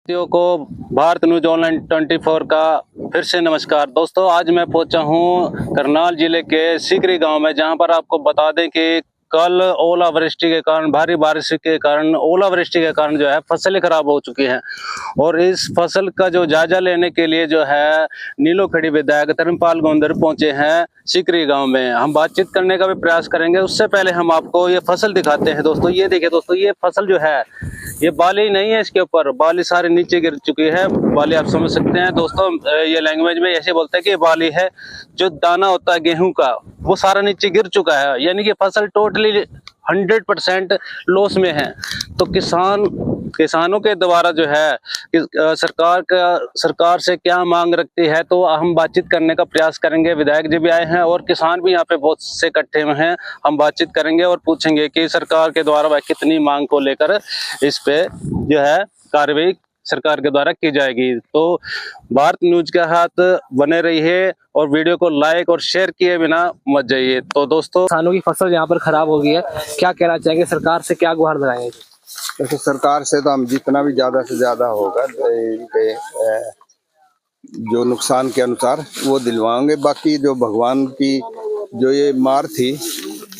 साथियों को Bharat news online 24 का फिर से नमस्कार। दोस्तों, आज मैं पहुंचा हूं करनाल जिले के सीकरी गांव में, जहां पर आपको बता दें कि कल ओलावृष्टि के कारण, भारी बारिश के कारण, ओलावृष्टि के कारण जो है फसलें खराब हो चुकी हैं। और इस फसल का जो जायजा लेने के लिए जो है नीलोखेड़ी विधायक धर्मपाल गोंदर पहुंचे हैं सीकरी गांव में। हम बातचीत करने का भी प्रयास करेंगे। उससे पहले हम आपको ये फसल दिखाते हैं। दोस्तों ये देखिए दोस्तों, ये फसल जो है ये बाली नहीं है, इसके ऊपर बाली सारे नीचे गिर चुकी है। बाली आप समझ सकते हैं दोस्तों, ये लैंग्वेज में ऐसे बोलते हैं कि ये बाली है। जो दाना होता है गेहूं का वो सारा नीचे गिर चुका है, यानी कि फसल टोटली 100% लॉस में है। तो किसानों के द्वारा जो है सरकार से क्या मांग रखती है, तो हम बातचीत करने का प्रयास करेंगे। विधायक जी भी आए हैं और किसान भी यहाँ पे बहुत से इकट्ठे हुए हैं। हम बातचीत करेंगे और पूछेंगे कि सरकार के द्वारा वह कितनी मांग को लेकर इस पे जो है कार्रवाई सरकार के द्वारा की जाएगी। तो भारत न्यूज के हाथ बने रहिए और वीडियो को लाइक और शेयर किए बिना मत जाइए। तो दोस्तों, किसानों की फसल यहाँ पर खराब हो गई है, क्या कहना चाहेंगे? सरकार से क्या गुहार लगाएंगे? तो सरकार से तो हम जितना भी ज्यादा से ज्यादा होगा इनके जो नुकसान के अनुसार वो दिलवाएंगे। बाकी जो भगवान की जो ये मार थी,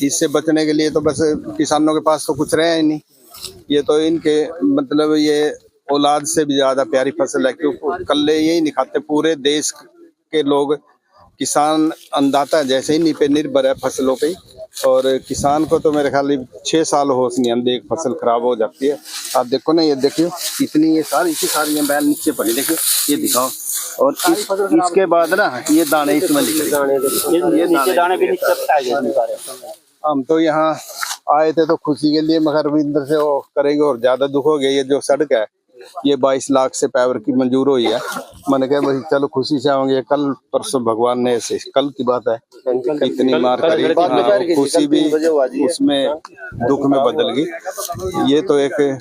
इससे बचने के लिए तो बस किसानों के पास तो कुछ रहा ही नहीं। ये तो इनके मतलब ये औलाद से भी ज्यादा प्यारी फसल है, क्योंकि कल्ले यही नहीं खाते। पूरे देश के लोग किसान अन्नदाता जैसे ही नी पे निर्भर है फसलों पे। और किसान को तो मेरे ख्याल 6 साल होश नहीं आती, एक फसल खराब हो जाती है। आप देखो ना, ये देखियो इतनी ये सारी बैल नीचे पड़ी, देखियो ये दिखाओ। और इसके बाद ना ये दाने इसमें ये नीचे दाने भी हम तो यहाँ आए थे तो खुशी के लिए, मगर रविंद्र से वो करेंगे और ज्यादा दुख हो गया। ये जो सड़क है ये 22 लाख से पावर की मंजूर हुई है। मैंने कहा भाई चलो खुशी से आएंगे। कल परसों भगवान ने ऐसे, कल की बात है, इतनी मार करी, खुशी भी उसमें दुख में बदल गई। ये तो एक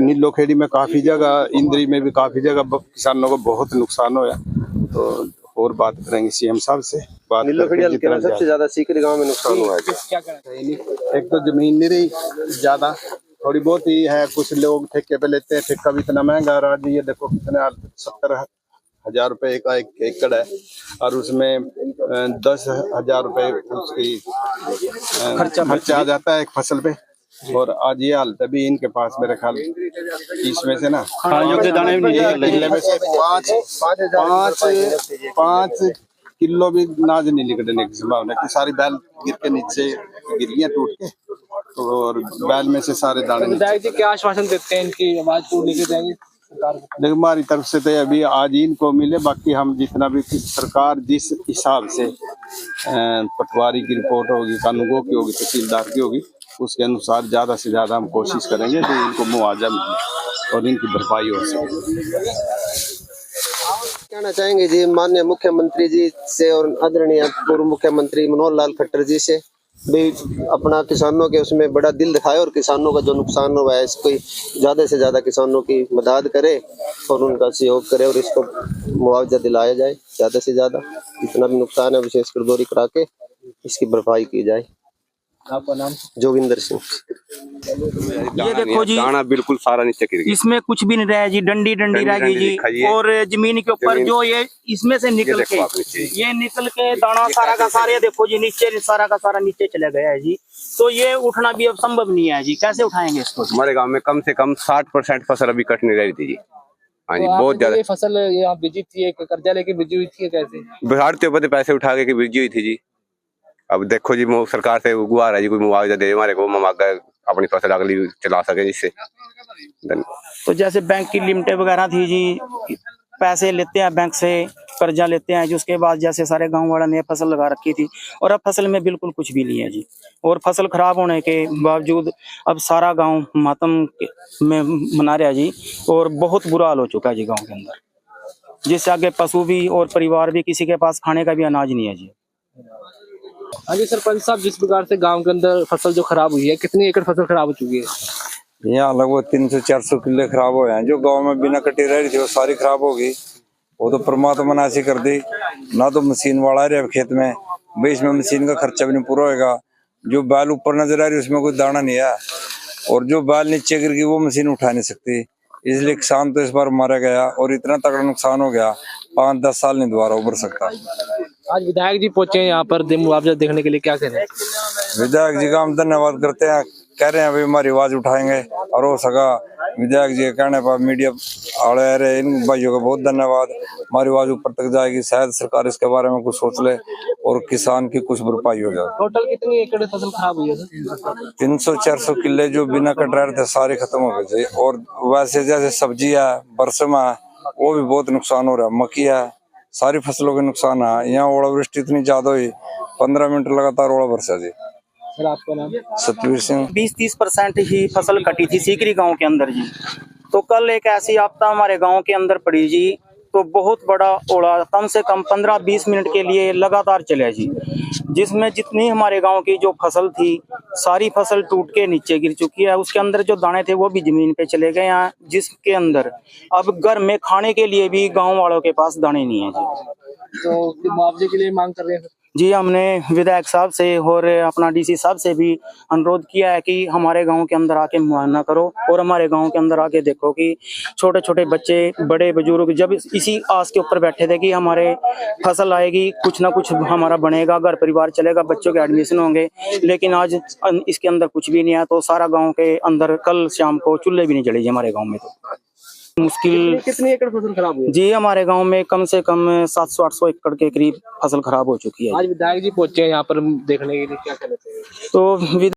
नीलोखेड़ी में काफी जगह, इंद्री में भी काफी जगह किसानों को बहुत नुकसान हुआ। तो और बात करेंगे सीएम साहब से। सबसे ज्यादा सीकरी गांव में नुकसान हुआ है। एक तो जमीन नहीं रही, ज्यादा थोड़ी बहुत ही है। कुछ लोग ठेके पे लेते हैं, ठेका भी इतना महंगा है। आज ये देखो कितने 70,000 रुपए का एक एकड़ है, और उसमें 10,000 रुपए उसकी खर्चा आ जाता है एक फसल पे। और आज ये हालत अभी इनके पास मेरे ख्याल इसमें से ना 5 किलो भी नाज नहीं निकलने की संभावना है। सारी बैल गिर के नीचे गिर गई टूट के, और बैल में से सारे दाने। विधायक जी क्या आश्वासन देते हैं? इनकी आवाज को लेके जाएंगे देखो, हमारी तरफ से तो अभी आज इनको मिले। बाकी हम जितना भी सरकार जिस हिसाब से पटवारी की रिपोर्ट होगी, कानूनगो की होगी, तहसीलदार की होगी, उसके अनुसार ज्यादा से ज्यादा हम कोशिश करेंगे कि इनको मुआवजा मिले और इनकी भरपाई हो सके। कहना चाहेंगे जी माननीय मुख्यमंत्री जी से और आदरणीय पूर्व मुख्यमंत्री मनोहर लाल खट्टर जी से भी अपना किसानों के उसमें बड़ा दिल दिखाए और किसानों का जो नुकसान हुआ है इसको ज्यादा से ज्यादा किसानों की मदद करे और उनका सहयोग करे और इसको मुआवजा दिलाया जाए। ज्यादा से ज्यादा जितना भी नुकसान है विशेषकर दोरी करा के इसकी भरपाई की जाए। आपका नाम? जोगिंदर सिंह। ये देखो जी, दाना बिल्कुल सारा नीचे गिर गया, इसमें कुछ भी नहीं रहा जी, डंडी रह गई जी। और जमीन के ऊपर जो ये इसमें से निकल के दाना सारा का सारा, ये देखो जी नीचे सारा का सारा नीचे चला गया है जी। तो ये उठना भी अब संभव नहीं है जी, कैसे उठाएंगे इसको? हमारे गाँव में कम से कम 60% फसल अभी कटने रही थी जी। हाँ जी, बहुत ज्यादा फसल यहाँ बिजी थी, कर्जा लेके बिजी हुई थी, कैसे बिहार के पैसे उठा के बिजी हुई थी जी। अब देखो जी, सरकार से गुहार है जी, कोई मुआवजा दे हमारे को, हम अपनी फसल अगली चला सके जिससे। तो जैसे बैंक की लिमिटें वगैरह थी जी, पैसे लेते हैं बैंक से, कर्जा लेते हैं जी। उसके बाद जैसे सारे गांव वालों ने फसल लगा रखी थी और अब फसल में बिल्कुल कुछ भी नहीं है जी। और फसल खराब होने के बावजूद अब सारा गांव मातम में मना रहा जी, और बहुत बुरा हाल हो चुका है जी गाँव के अंदर, जिससे आगे पशु भी और परिवार भी, किसी के पास खाने का भी अनाज नहीं है जी। हाँ जी सरपंच साहब, जिस प्रकार से गांव के अंदर फसल जो खराब हुई है, कितनी एकड़ फसल खराब हो चुकी है? यहाँ लगभग 300-400 किले खराब हो हैं। जो गांव में बिना कटी रह रही थी वो सारी खराब हो गई। वो तो परमात्मा ने ऐसी कर दी ना। तो मशीन वाला रहे खेत में, भाई इसमें मशीन का खर्चा भी नहीं पूरा होगा। जो बैल ऊपर नजर आ रही है उसमें कोई दाना नहीं है, और जो बैल नीचे गिर गई वो मशीन उठा नहीं सकती। इसलिए किसान तो इस बार मारा गया और इतना तगड़ा नुकसान हो गया 5-10 साल नहीं दोबारा उभर सकता। आज विधायक जी पहुंचे हैं यहाँ पर मुआवजा देखने के लिए, क्या कह रहे हैं? विधायक जी का हम धन्यवाद करते हैं, कह रहे हैं भाई हमारी आवाज उठाएंगे और हो सका विधायक जी के कहने पर मीडिया आड़े रहे, इन भाइयों का बहुत धन्यवाद। हमारी आवाज ऊपर तक जाएगी, शायद सरकार इसके बारे में कुछ सोच ले और किसान की कुछ भरपाई हो जाए। टोटल कितनी एकड़ फसल खराब हुई है सर? 300-400 किले जो बिना कटरार थे सारे खत्म हो गए थे। और वैसे जैसे सब्जी है, बरसमा है, वो भी बहुत नुकसान हो रहा है, मक्की है, सारी फसलों के नुकसान है। यहाँ ओलावृष्टि इतनी ज्यादा हुई, 15 मिनट लगातार ओला बरसा जी। सर आपका नाम? सतवीर सिंह। 20-30% ही फसल कटी थी सीकरी गांव के अंदर जी। तो कल एक ऐसी आपदा हमारे गांव के अंदर पड़ी जी, तो बहुत बड़ा ओला कम से कम 15-20 मिनट के लिए लगातार चला जी, जिसमें जितनी हमारे गांव की जो फसल थी सारी फसल टूट के नीचे गिर चुकी है। उसके अंदर जो दाने थे वो भी जमीन पे चले गए हैं, जिसके अंदर अब घर में खाने के लिए भी गांव वालों के पास दाने नहीं है जी। तो मुआवजे के लिए मांग कर रहे हैं जी, हमने विधायक साहब से और अपना डीसी साहब से भी अनुरोध किया है कि हमारे गांव के अंदर आके मुआयना करो और हमारे गांव के अंदर आके देखो कि छोटे छोटे बच्चे, बड़े बुजुर्ग जब इसी आस के ऊपर बैठे थे कि हमारे फसल आएगी, कुछ ना कुछ हमारा बनेगा, घर परिवार चलेगा, बच्चों के एडमिशन होंगे, लेकिन आज इसके अंदर कुछ भी नहीं है। तो सारा गाँव के अंदर कल शाम को चूल्हे भी नहीं जले जी हमारे गाँव में। तो मुश्किल कितनी एकड़ फसल खराब हुई है? जी, हमारे गांव में कम से कम 700-800 एकड़ के करीब फसल खराब हो चुकी है। आज विधायक जी पहुंचे हैं यहाँ पर देखने के लिए, क्या कहना चाहिए? तो